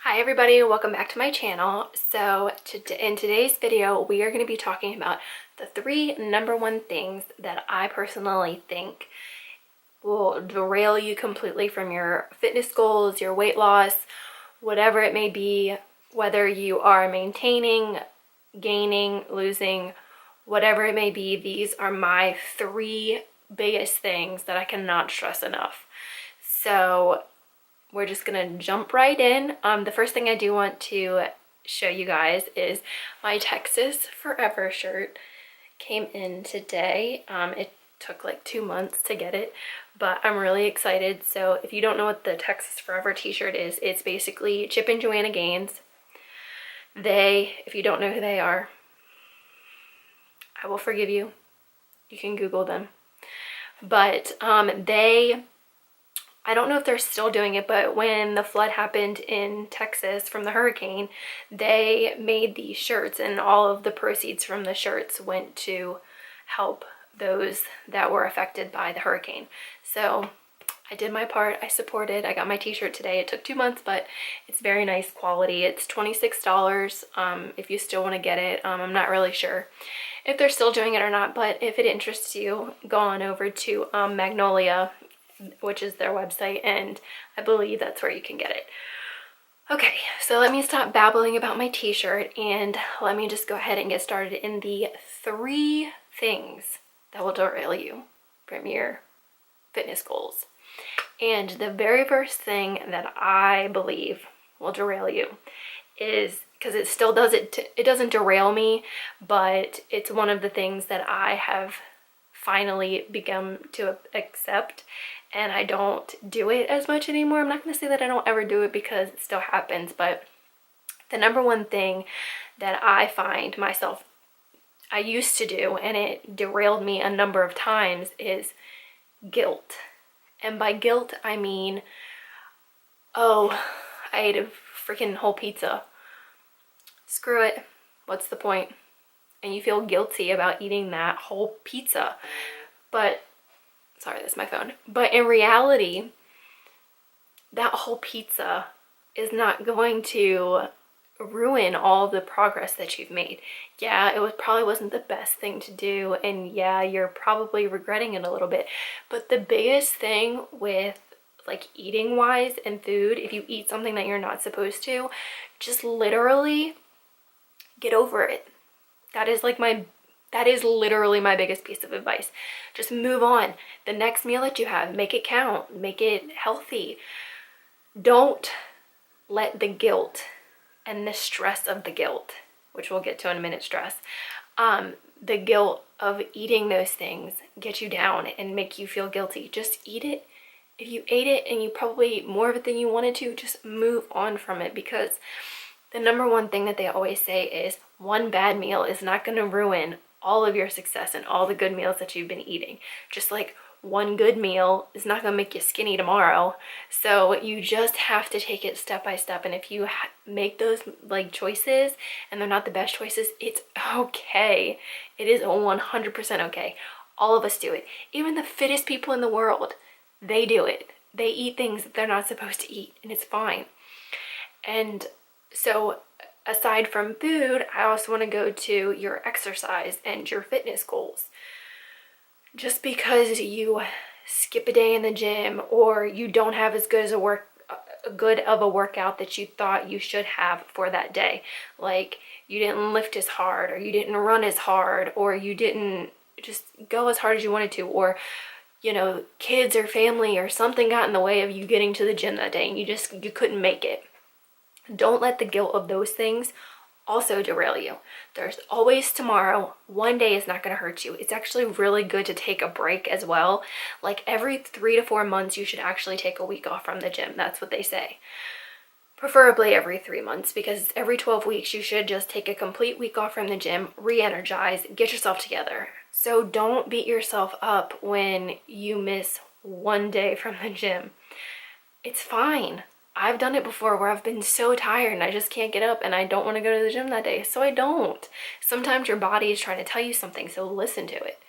Hi everybody, welcome back to my channel. So in today's video, we are going to be talking about the three number one things that I personally think will derail you completely from your fitness goals, your weight loss, whatever it may be, whether you are maintaining, gaining, losing, whatever it may be. These are my three biggest things that I cannot stress enough. So we're just gonna jump right in. The first thing I do want to show you guys is my Texas Forever shirt. Came in today. It took like 2 months to get it, but I'm really excited. So if you don't know what the Texas Forever t-shirt is, it's basically Chip and Joanna Gaines. If you don't know who they are, I will forgive you. You can Google them. But I don't know if they're still doing it, but when the flood happened in Texas from the hurricane, they made these shirts, and all of the proceeds from the shirts went to help those that were affected by the hurricane. So I did my part. I supported. I got my t-shirt today. It took 2 months, but it's very nice quality. It's $26 if you still want to get it. I'm not really sure if they're still doing it or not, but if it interests you, go on over to Magnolia, which is their website, and I believe that's where you can get it. Okay, so let me stop babbling about my t-shirt and let me just go ahead and get started in the three things that will derail you from your fitness goals. And the very first thing that I believe will derail you is, because it still does it doesn't derail me, but it's one of the things that I have finally begun to accept, and I don't do it as much anymore. I'm not going to say that I don't ever do it, because it still happens, but the number one thing that I find myself I used to do, and it derailed me a number of times, is guilt. And by guilt, I mean, oh, I ate a freaking whole pizza. Screw it. What's the point? And you feel guilty about eating that whole pizza. But sorry, that's my phone. But in reality, that whole pizza is not going to ruin all the progress that you've made. Yeah, probably wasn't the best thing to do, and yeah, you're probably regretting it a little bit. But the biggest thing with like eating wise and food, if you eat something that you're not supposed to, just literally get over it. That is literally my biggest piece of advice. Just move on. The next meal that you have, make it count, make it healthy. Don't let the guilt and the stress of the guilt, which we'll get to in a minute, the guilt of eating those things get you down and make you feel guilty. Just eat it. If you ate it and you probably ate more of it than you wanted to, just move on from it, because the number one thing that they always say is one bad meal is not going to ruin all of your success and all the good meals that you've been eating. Just like one good meal is not going to make you skinny tomorrow. So you just have to take it step by step. And if you make those like choices and they're not the best choices, it's okay. It is 100% okay. All of us do it. Even the fittest people in the world, they do it. They eat things that they're not supposed to eat, and it's fine. And so aside from food, I also want to go to your exercise and your fitness goals. Just because you skip a day in the gym, or you don't have as good of a workout that you thought you should have for that day, like you didn't lift as hard, or you didn't run as hard, or you didn't just go as hard as you wanted to, or kids or family or something got in the way of you getting to the gym that day and you couldn't make it. Don't let the guilt of those things also derail you. There's always tomorrow. One day is not going to hurt you. It's actually really good to take a break as well. Like every 3 to 4 months, you should actually take a week off from the gym. That's what they say. Preferably every 3 months, because every 12 weeks, you should just take a complete week off from the gym, re-energize, get yourself together. So don't beat yourself up when you miss one day from the gym. It's fine. I've done it before where I've been so tired and I just can't get up and I don't want to go to the gym that day, so I don't. Sometimes your body is trying to tell you something, so listen to it.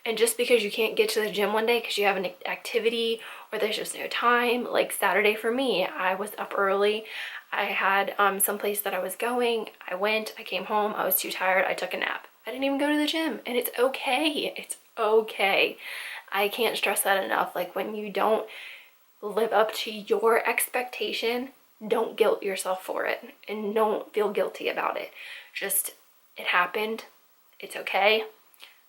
And just because you can't get to the gym one day because you have an activity or there's just no time, like Saturday for me, I was up early. I had some place that I was going. I went, I came home, I was too tired, I took a nap. I didn't even go to the gym, and it's okay. It's okay. I can't stress that enough. Like, when you don't live up to your expectation, don't guilt yourself for it and don't feel guilty about it. Just, it happened. It's okay.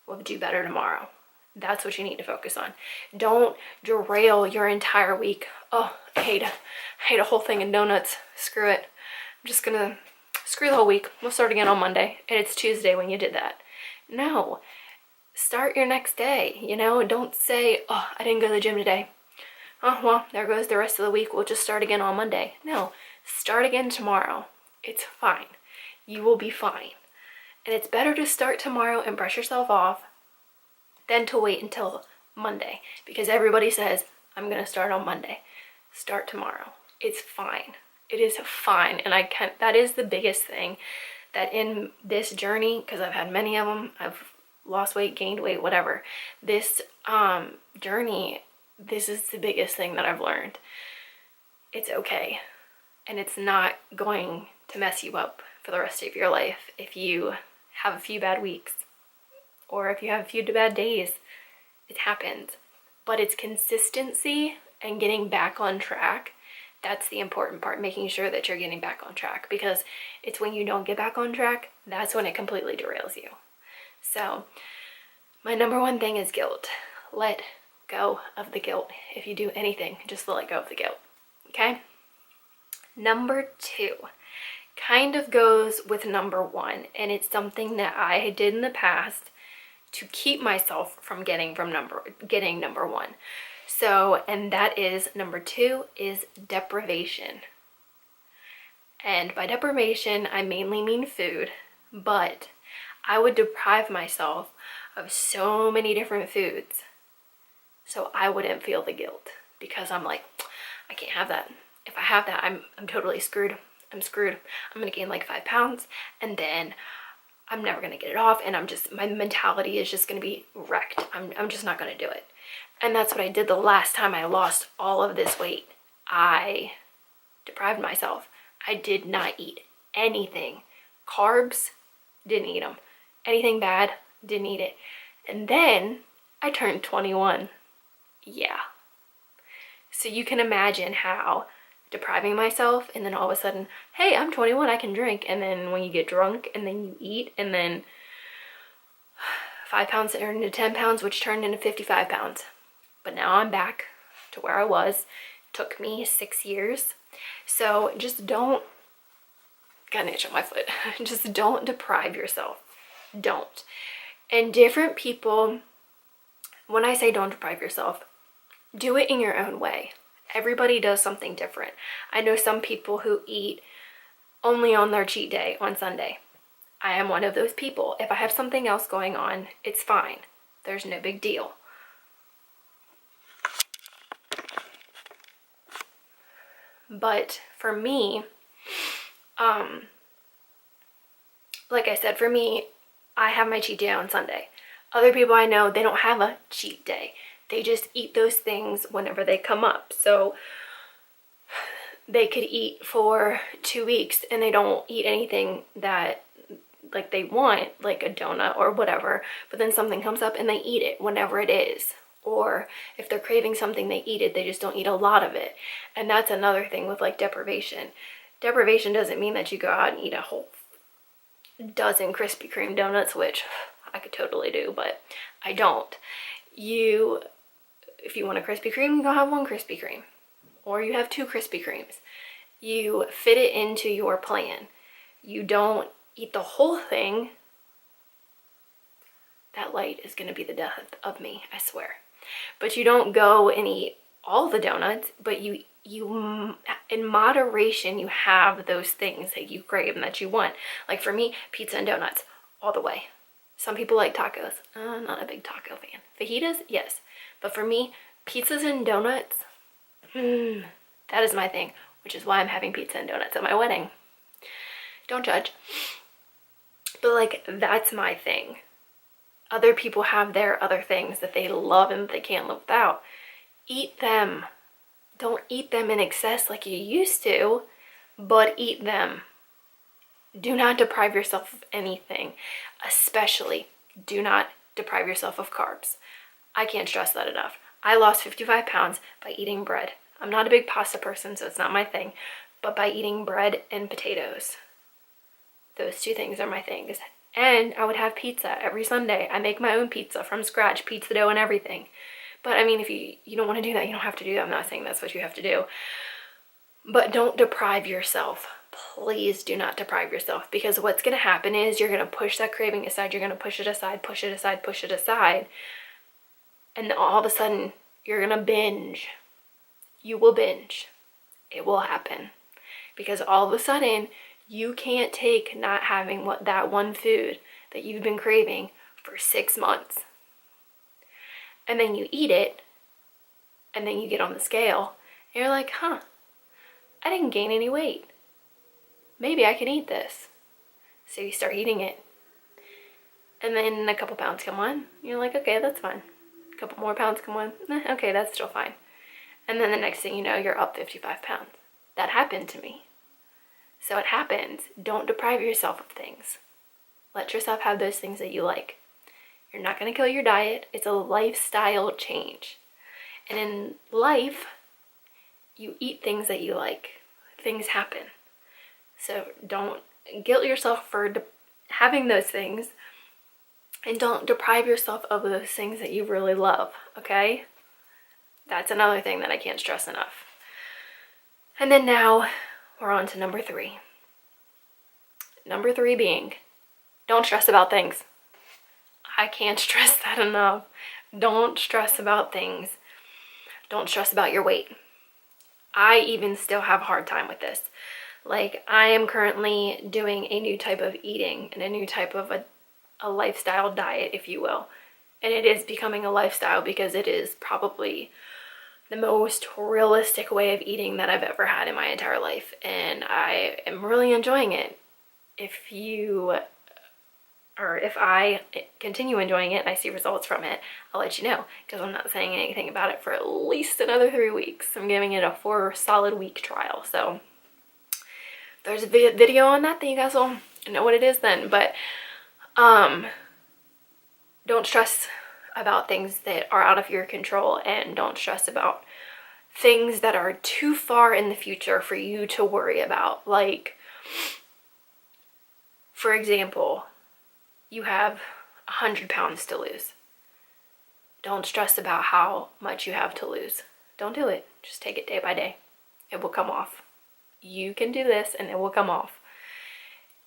We'll do better tomorrow. That's what you need to focus on. Don't derail your entire week. Oh, I hate a whole thing of donuts. Screw it. I'm just gonna screw the whole week. We'll start again on Monday. And it's Tuesday when you did that. No. Start your next day, you know? Don't say, oh, I didn't go to the gym today. Oh, well, there goes the rest of the week. We'll just start again on Monday. No. Start again tomorrow. It's fine. You will be fine. And it's better to start tomorrow and brush yourself off than to wait until Monday. Because everybody says, I'm going to start on Monday. Start tomorrow. It's fine. It is fine. And that is the biggest thing, that in this journey, because I've had many of them, I've lost weight, gained weight, whatever. This journey, this is the biggest thing that I've learned. It's okay. And it's not going to mess you up for the rest of your life if you have a few bad weeks or if you have a few bad days. It happens. But it's consistency and getting back on track. That's the important part, making sure that you're getting back on track, because it's when you don't get back on track, that's when it completely derails you. So my number one thing is guilt. Let go of the guilt. If you do anything, just let go of the guilt. Okay? Number 2 kind of goes with number 1, and it's something that I did in the past to keep myself from getting number 1. So, and that is number 2 is deprivation. And by deprivation, I mainly mean food, but I would deprive myself of so many different foods so I wouldn't feel the guilt, because I'm like, I can't have that. If I have that, I'm totally screwed. I'm screwed. I'm gonna gain like 5 pounds, and then I'm never gonna get it off, and my mentality is just gonna be wrecked. I'm just not gonna do it. And that's what I did the last time I lost all of this weight. I deprived myself. I did not eat anything. Carbs, didn't eat them. Anything bad, didn't eat it. And then I turned 21. Yeah. So you can imagine how depriving myself, and then all of a sudden, hey, I'm 21, I can drink. And then when you get drunk and then you eat, and then 5 pounds turned into 10 pounds, which turned into 55 pounds. But now I'm back to where I was. Took me 6 years. So just don't, got an itch on my foot. Just don't deprive yourself. Don't. And different people, when I say don't deprive yourself, do it in your own way. Everybody does something different. I know some people who eat only on their cheat day on Sunday. I am one of those people. If I have something else going on, it's fine. There's no big deal. But for me, like I said, for me, I have my cheat day on Sunday. Other people I know, they don't have a cheat day. They just eat those things whenever they come up. So they could eat for 2 weeks and they don't eat anything that like they want, like a donut or whatever, but then something comes up and they eat it whenever it is. Or if they're craving something, they eat it. They just don't eat a lot of it. And that's another thing with like deprivation. Deprivation doesn't mean that you go out and eat a whole dozen Krispy Kreme donuts, which I could totally do, but I don't. If you want a Krispy Kreme, you go have 1 Krispy Kreme. Or you have 2 Krispy Kremes. You fit it into your plan. You don't eat the whole thing. That light is going to be the death of me, I swear. But you don't go and eat all the donuts, but you in moderation, you have those things that you crave and that you want. Like for me, pizza and donuts all the way. Some people like tacos. I'm not a big taco fan. Fajitas, yes. But for me, pizzas and donuts, that is my thing. which is why I'm having pizza and donuts at my wedding. Don't judge. But like, that's my thing. Other people have their other things that they love and that they can't live without. Eat them. Don't eat them in excess like you used to, but eat them. Do not deprive yourself of anything. Especially, do not deprive yourself of carbs. I can't stress that enough. I lost 55 pounds by eating bread. I'm not a big pasta person, so it's not my thing, but by eating bread and potatoes. Those two things are my things. And I would have pizza every Sunday. I make my own pizza from scratch, pizza dough and everything. But I mean, if you don't want to do that, you don't have to do that. I'm not saying that's what you have to do. But don't deprive yourself. Please do not deprive yourself, because what's going to happen is you're going to push that craving aside. You're going to push it aside, push it aside, push it aside. And then all of a sudden, you're going to binge. You will binge. It will happen. Because all of a sudden, you can't take not having that one food that you've been craving for 6 months. And then you eat it, and then you get on the scale, and you're like, I didn't gain any weight. Maybe I can eat this. So you start eating it. And then a couple pounds come on. You're like, okay, that's fine. A couple more pounds come on. Okay, that's still fine. And then the next thing you know, you're up 55 pounds. That happened to me. So it happens. Don't deprive yourself of things. Let yourself have those things that you like. You're not going to kill your diet. It's a lifestyle change. And in life, you eat things that you like. Things happen. So don't guilt yourself for having those things. And don't deprive yourself of those things that you really love, okay? That's another thing that I can't stress enough. And then now, we're on to number 3. Number 3 being, don't stress about things. I can't stress that enough. Don't stress about things. Don't stress about your weight. I even still have a hard time with this. Like, I am currently doing a new type of eating and a new type of a lifestyle diet, if you will. And it is becoming a lifestyle because it is probably the most realistic way of eating that I've ever had in my entire life. And I am really enjoying it. If I continue enjoying it and I see results from it, I'll let you know, because I'm not saying anything about it for at least another 3 weeks. I'm giving it a 4 solid week trial. So there's a video on that you guys will know what it is then. But don't stress about things that are out of your control, and don't stress about things that are too far in the future for you to worry about. Like, for example, you have 100 pounds to lose. Don't stress about how much you have to lose. Don't do it. Just take it day by day. It will come off. You can do this and it will come off.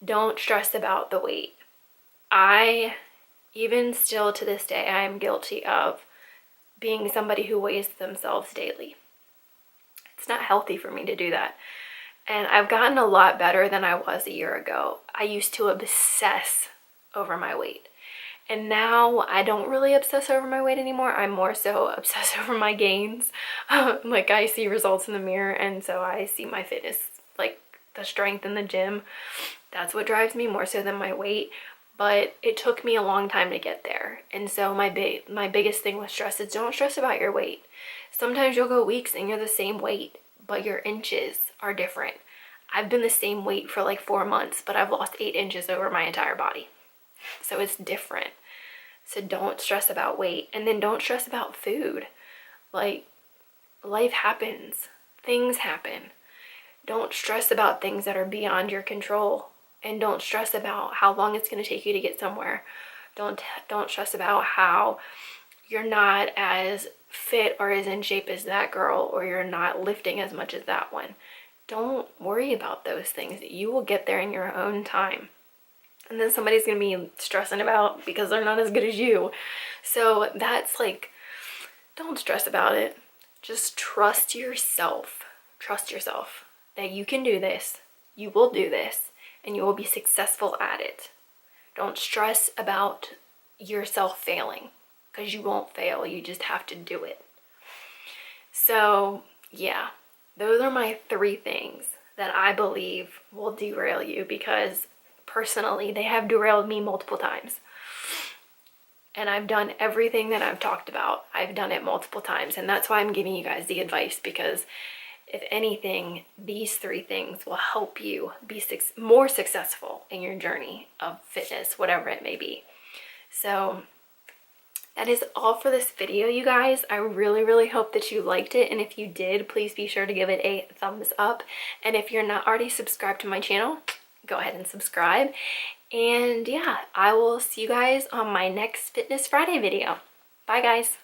Don't stress about the weight. Even still to this day, I am guilty of being somebody who weighs themselves daily. It's not healthy for me to do that. And I've gotten a lot better than I was a year ago. I used to obsess over my weight. And now I don't really obsess over my weight anymore. I'm more so obsessed over my gains. Like, I see results in the mirror, and so I see my fitness, like the strength in the gym. That's what drives me more so than my weight. But it took me a long time to get there. And so my biggest thing with stress is don't stress about your weight. Sometimes you'll go weeks and you're the same weight, but your inches are different. I've been the same weight for like 4 months, but I've lost 8 inches over my entire body. So it's different. So don't stress about weight. And then don't stress about food. Like, life happens. Things happen. Don't stress about things that are beyond your control. And don't stress about how long it's going to take you to get somewhere. Don't stress about how you're not as fit or as in shape as that girl, or you're not lifting as much as that one. Don't worry about those things. You will get there in your own time. And then somebody's going to be stressing about because they're not as good as you. So that's like, don't stress about it. Just trust yourself. Trust yourself that you can do this. You will do this. And you will be successful at it. Don't stress about yourself failing, because you won't fail. You just have to do it. So, yeah. Those are my 3 things that I believe will derail you, because personally they have derailed me multiple times. And I've done everything that I've talked about. I've done it multiple times, and that's why I'm giving you guys the advice, because if anything, these 3 things will help you be more successful in your journey of fitness, whatever it may be. So that is all for this video, you guys. I really hope that you liked it, and if you did, please be sure to give it a thumbs up. And if you're not already subscribed to my channel, go ahead and subscribe. And yeah, I will see you guys on my next Fitness Friday video. Bye, guys.